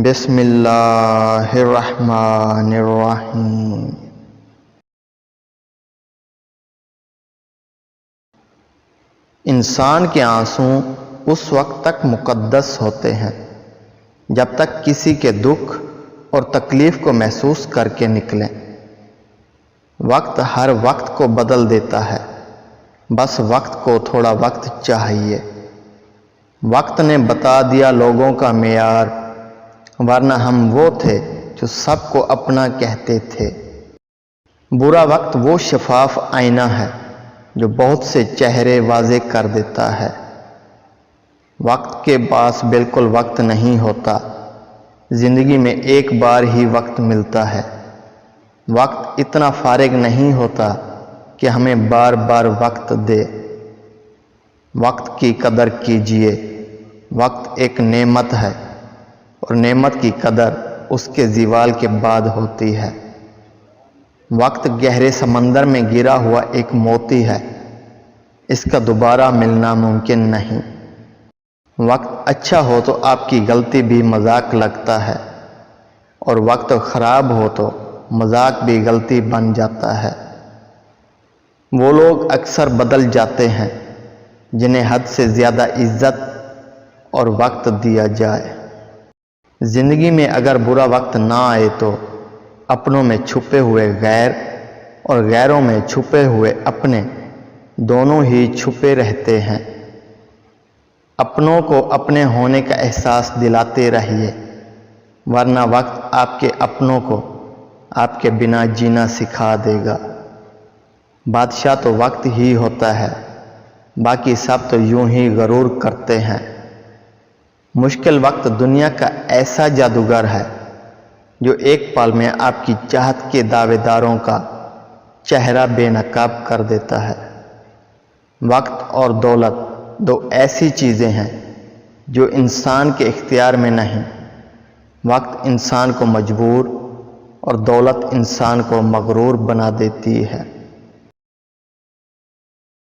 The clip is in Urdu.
بسم اللہ الرحمن الرحیم۔ انسان کے آنسو اس وقت تک مقدس ہوتے ہیں جب تک کسی کے دکھ اور تکلیف کو محسوس کر کے نکلیں۔ وقت ہر وقت کو بدل دیتا ہے، بس وقت کو تھوڑا وقت چاہیے۔ وقت نے بتا دیا لوگوں کا معیار، ورنہ ہم وہ تھے جو سب کو اپنا کہتے تھے۔ برا وقت وہ شفاف آئینہ ہے جو بہت سے چہرے واضح کر دیتا ہے۔ وقت کے پاس بالکل وقت نہیں ہوتا، زندگی میں ایک بار ہی وقت ملتا ہے۔ وقت اتنا فارغ نہیں ہوتا کہ ہمیں بار بار وقت دے۔ وقت کی قدر کیجیے، وقت ایک نعمت ہے اور نعمت کی قدر اس کے زوال کے بعد ہوتی ہے۔ وقت گہرے سمندر میں گرا ہوا ایک موتی ہے، اس کا دوبارہ ملنا ممکن نہیں۔ وقت اچھا ہو تو آپ کی غلطی بھی مذاق لگتا ہے، اور وقت خراب ہو تو مذاق بھی غلطی بن جاتا ہے۔ وہ لوگ اکثر بدل جاتے ہیں جنہیں حد سے زیادہ عزت اور وقت دیا جائے۔ زندگی میں اگر برا وقت نہ آئے تو اپنوں میں چھپے ہوئے غیر اور غیروں میں چھپے ہوئے اپنے دونوں ہی چھپے رہتے ہیں۔ اپنوں کو اپنے ہونے کا احساس دلاتے رہیے، ورنہ وقت آپ کے اپنوں کو آپ کے بنا جینا سکھا دے گا۔ بادشاہ تو وقت ہی ہوتا ہے، باقی سب تو یوں ہی غرور کرتے ہیں۔ مشکل وقت دنیا کا ایسا جادوگر ہے جو ایک پل میں آپ کی چاہت کے دعوے داروں کا چہرہ بے نقاب کر دیتا ہے۔ وقت اور دولت دو ایسی چیزیں ہیں جو انسان کے اختیار میں نہیں۔ وقت انسان کو مجبور اور دولت انسان کو مغرور بنا دیتی ہے۔